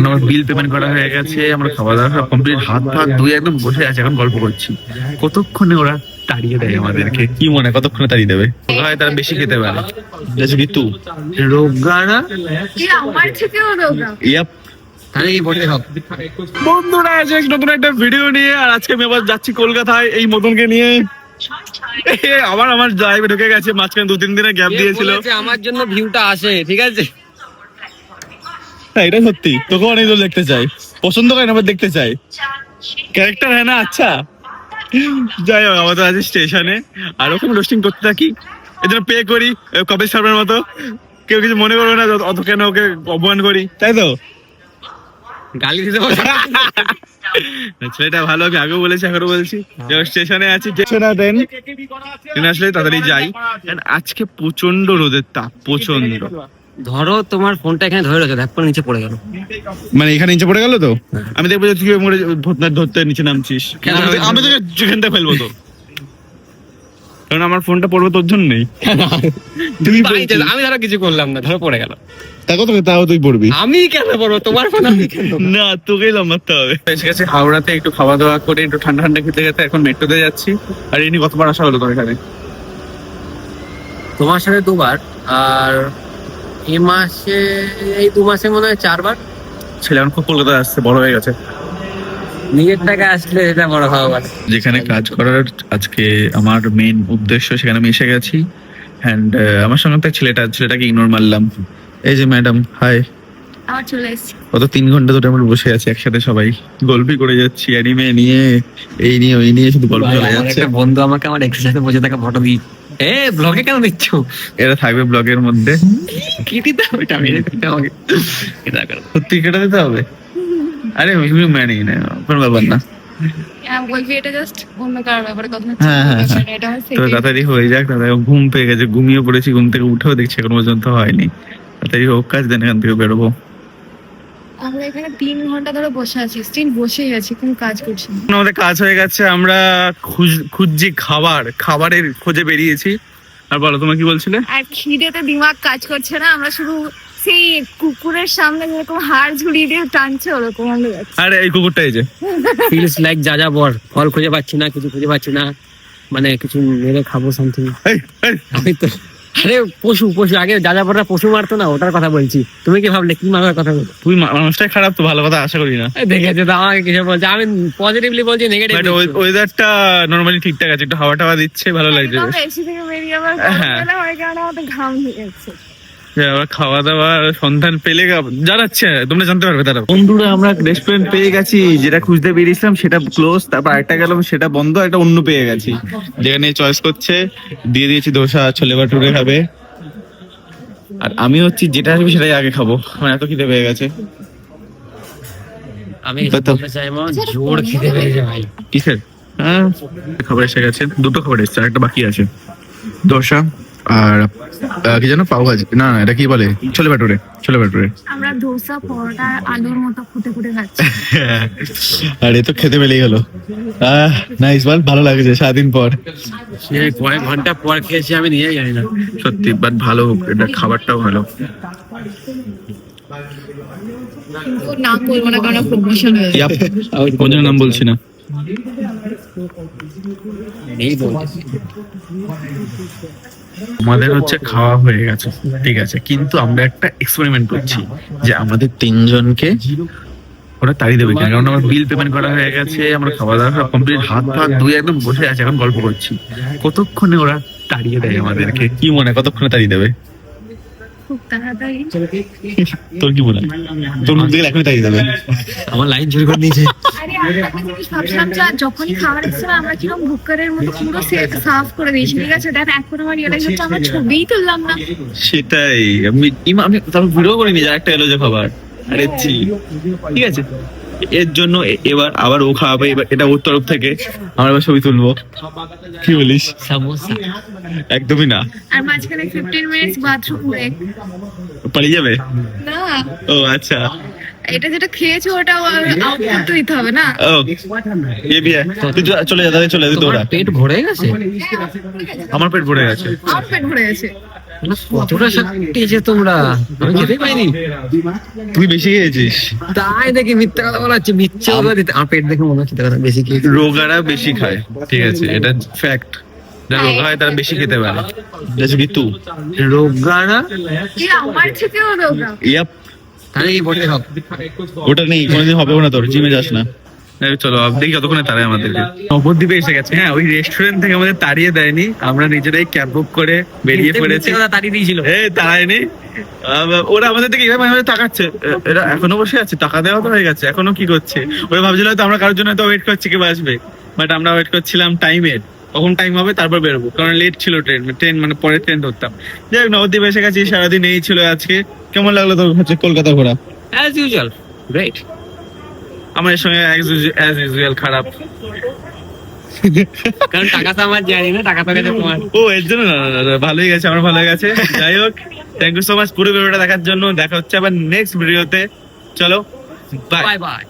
আমার bill payment করা হয়ে গেছে, আমরা খাওয়া দাওয়া সব কমপ্লিট, হাত ফাত ধুয়ে একদম বসে আছে, এখন গল্প করছি। কতক্ষণে ওরা তাড়িয়ে দেয় আমাদেরকে? কি মনে হয় কতক্ষণে তাড়িয়ে দেবে? হয় তারা বেশি খেতে পারে, যেটা কি তু রোগারা আমার থেকেও রোগা। ইয়াপ। বন্ধুরা আজ এক নতুন একটা ভিডিও নিয়ে, আর আজকে আমি আবার যাচ্ছি কলকাতায় এই মদনকে নিয়ে। আবার আমার ড্রাইভে ঢুকে গেছে, মাঝখানে 2-3 দিনের গ্যাপ দিয়েছিল। আমার জন্য ভিউটা আসে, ঠিক আছে? হ্যাঁ এটা সত্যি, তোকে অনেক দূর দেখতে চাই, পছন্দ করে না দেখতে চাই, ক্যারেক্টার হ্যাঁ না? আচ্ছা যাই হোক, আমাদের আজ স্টেশনে আর ওখানে রোস্টিং করতে থাকি, এদের পে করি কবে সার্ভের মতো, কেউ কিছু মনে করবে না অত কেন ওকে অপমান করি, তাই তো? গালি দিতে ছেলেটা ভালো, আমি আগেও বলেছি এখনো বলছি, স্টেশনে আছি, ট্রেন আসলে তাড়াতাড়ি যাই। আজকে প্রচন্ড রোদের তাপ, প্রচন্ড। ধরো তোমার ফোনটা এখানে ধরে রয়েছে, ধাপ করে নিচে পড়ে গেল, মানে এখানে নিচে পড়ে গেল তো আমি দেখবো যে তুই মরে ধরতে নিচে নামছিস, আমি তোকে যেখানটা ফেলবো তো, কারণ আমার ফোনটা পড়বে তোর জন্যই। আমি ধরো কিছু করলাম না, ধরো পড়ে গেল, তাও তুই পড়বি। আমি কেন পড়বো? তোমার ফোন আমি কেন? না, তোকেই লম্বাতে হবে। এসে গেছে হাওড়াতে, একটু খাওয়া দাওয়া করে একটু ঠান্ডা ঠান্ডা খেতে খেতে এখন মেট্রোতে যাচ্ছি। আর এমনি কতবার আসা হলো তোর এখানে? তোমার সাথে 2বার, আর এই মাসে, এই 2 মাসে মনে হয় 4বার। ছেলে এখন খুব কলকাতায় আসছে, বড় হয়ে গেছে। নিজের টাকা আসলে এটা বড় হওয়া মানে। যেখানে কাজ করার আজকে আমার মেইন উদ্দেশ্য, সেখানে আমি এসে গেছি। অ্যান্ড আমার সঙ্গে একটা ছেলেটাকে ইগনোর মারলাম। এই যে ম্যাডাম, হাই। আমার চলে এসেছি। গত 3 ঘন্টা ধরে আমরা বসে আছি একসাথে, সবাই গল্পই করে যাচ্ছি, অ্যানিমে নিয়ে, এই নিয়ে ওই নিয়ে, শুধু গল্প চলে যাচ্ছে। একটা বন্ধু আমাকে আমার এক্সের সাথে বসে থাকা ফটো দিই, এ ব্লগে কেন দিচ্ছ? এরা থাকবে ব্লগের মধ্যে। কি দিতে হবে? এটা মেরে দিতে হবে, এটা করো। সত্যি কেটে দিতে হবে? আরে মানি না, কোনো ব্যাপার না। বলবি এটা জাস্ট অন্য কারোর ব্যাপারে কথা হচ্ছে। হ্যাঁ হ্যাঁ হ্যাঁ, এটা আমার তো তাড়াতাড়ি হয়ে যাক। তাড়াতাড়ি ঘুম পেয়ে গেছে, ঘুমিয়ে পড়েছি, ঘুম থেকে উঠেও দেখছি এখন পর্যন্ত হয়নি। তাড়াতাড়ি হোক কাজ, দেন এখান থেকে বেরোবো। আমরা এখানে 3 ঘন্টা ধরে বসে আছি, স্টিল বসেই আছি, কোনো কাজ করছি না। আমাদের কাজ হয়ে গেছে, আমরা খুঁজছি খাবারের খোঁজে বেরিয়েছি। আর বলো, তোমার কি বলছিলে? আর খিদেতে দিমাগ কাজ করছে না, আমরা শুধু সেই কুকুরের সামনে যেরকম হাড় ঝুলিয়ে দিয়ে টানছে ওরকম আমরা যাচ্ছি। আরে এই কুকুরটা এই যে ফিলস লাইক যাযাবর, ফল খুঁজে পাচ্ছি না, কিছু খুঁজে পাচ্ছি না, মানে কিছু মেরে খাবো সামথিং। এই, এই, আমি তো আরে পশু আগে যাযাবররা পশু মারতো না, ওটার কথা বলছি। তুমি কি ভাবলে কি মারার কথা বলছো? তুই মানুষটাই খারাপ, তো ভালো কথা আশা করি না। দেখেছো তো আমাকে কিছু বলছে, আমি পজিটিভলি বলছি, নেগেটিভ। ওয়েদারটা নরমালি ঠিকঠাক আছে, একটু হাওয়া টাওয়া দিচ্ছে, ভালো লাগছে। একদম এসি থেকে বেরিয়ে আবার হ্যাঁ। গরমকালে হয় কারণে আমাদের ঘাম হয়েছে। আবার খাওয়া দাওয়ার সন্ধান পেলে জানাচ্ছে, তোমরা জানতে পারবে তারা। বন্ধুরা, আমরা রেস্টুরেন্ট পেয়ে গেছি, যেটা খুঁজতে বেরিয়েছিলাম সেটা ক্লোজ, তারপর আরেকটা গেলাম সেটা বন্ধ, একটা অন্য পেয়ে গেছি, যেখানে চয়েস করছে। দিয়ে দিয়েছি দোসা, ছোলে ভাটুরে খাবে, আর আমি হচ্ছি যেটা আসবে সেটাই আগে খাবো, মানে এত খিদে পেয়ে গেছে। আমি বলতে চাই জোর খিদে পেয়েছে ভাই। কিসের? হ্যাঁ, খাবার এসে গেছে, 2টো খাবার এসছে, আরেকটা বাকি আছে। দোসা আর কি জানো, পাও ভাজি, না এটা কি বলে, ছোলে ভাটুরে। আমরা ধোসা, পরোটা, আলুর মতো খুঁটে খাচ্ছি। আর এ তো খেতে পেলেই হলো। নাইস, ভালো লাগছে 7 দিন পর। কয়েক ঘন্টা পর খেয়েছি, আমি নিয়ে জানি না সত্যি, বাট ভালো, এটা খাবারটাও ভালো। কিন্তু নাম বলবো না কারণ প্রমোশন হয়ে যাবে। কোন নাম বলছি না। নেই বলছি। আমাদের হচ্ছে খাওয়া হয়ে গেছে, ঠিক আছে, কিন্তু আমরা একটা এক্সপেরিমেন্ট করছি যে আমাদের 3 জনকে ওরা তাড়িয়ে দেবে, কারণ আমার বিল পেমেন্ট করা হয়ে গেছে, আমরা খাওয়া দাওয়া সব কমপ্লিট, হাত ফাত ধুয়ে একদম বসে আছে, এখন গল্প করছি। কতক্ষণে ওরা তাড়িয়ে দেয় আমাদেরকে? কি মনে হয় কতক্ষণে তাড়িয়ে দেবে? খুব তাড়াতাড়ি। তোর কি মনে হয়? তোর মুখ দেখলে এখনই তাড়িয়ে দেবে। আমার লাইন চুরি করে নিয়েছে। আরে আমি একটা জিনিস ভাবছিলাম যে যখনই খাবার এসেছে না, আমরা কিরকম ভুক্কারের মতো পুরো সাফ করে দিয়েছি, ঠিক আছে? দেখ এখন আমার রিয়েলাইজ হচ্ছে আমরা ছবিই তুললাম না। সেটাই, আমি তারপর ভিডিও করিনি, যা একটা এলো যে খাবার। আরে ঠিক আছে, এর জন্য এবার আবার ও খাওয়াবে, এবার এটা ওর তরফ থেকে, আমরা এবার ছবি তুলবো। কি বলিস? সমোসা একদমই না। আর মাঝখানে 15 মিনিটস বাথরুম ব্রেক। পালিয়ে যাবে? না, ও আচ্ছা, এটা যেটা খেয়েছো ওটা আউটপুট তো দিতে হবে না। ও এ বিয়ে, তুই চলে যা, চলে যা, তুই তোমার দৌড়া। পেট ভরে গেছে? আমার পেট ভরে গেছে। আমার পেট ভরে গেছে। কতটা সাথে তোমরা, আমি খেতে পাইনি। তুই বেশি খেয়েছিস। তাই দেখি মিথ্যা কথা বলা হচ্ছে, মিথ্যে কথা দিতে আমার পেট দেখে মনে হচ্ছে কথা বেশি খেয়েছি। রোগারা বেশি খায়, ঠিক আছে, এটা ফ্যাক্ট। যারা রোগা হয় তারা বেশি খেতে পারে। That's ঋতু। রোগানা এই আমার থেকেও রোগা। ইয়াপ, তাহলে এই বটে সব ওটা নেই, কোনোদিন হবে না তোর, জিমে যাস না। চলো দেখি কতক্ষণে তারাই আমাদেরকে। নবদ্বীপে এসে গেছে। হ্যাঁ, ওই রেস্টুরেন্ট থেকে আমাদের তাড়িয়ে দেয়নি, আমরা নিজেরাই ক্যাব বুক করে বেরিয়ে পড়েছি। মিথ্যে কথা তাড়িয়ে দিয়েছিল। তাড়ায়নি। ওরা আমাদের থেকে এইভাবে আমাদের তাকাচ্ছে, এরা এখনো বসে আছে, টাকা দেওয়া তো হয়ে গেছে, এখনো কি করছে? ওরা ভাবছিল হয়তো আমরা কারোর জন্য হয়তো ওয়েট করছি কেউ আসবে, বাট আমরা ওয়েট করছিলাম টাইমের, কখন টাইম হবে তারপর বেরোবো, কারণ লেট ছিল ট্রেন, মানে পরে ট্রেন ধরতাম। যাই হোক, নবদ্বীপ এসে গেছি, সারাদিন এই ছিল আজকে। কেমন লাগলো তোর হচ্ছে কলকাতা ঘোরা? As usual great. আমার এর সঙ্গে অ্যাজ ইউজুয়াল খারাপ। কারণ টাকা তো আমার জানি না, টাকা তো গেছে তোমার। ও এর জন্য না, ভালোই গেছে, আমার ভালো গেছে। যাই হোক, থ্যাংক ইউ সো মাচ পুরো ভিডিওটা দেখার জন্য। দেখা হচ্ছে আবার নেক্সট ভিডিওতে। চলো বাই। Bye bye.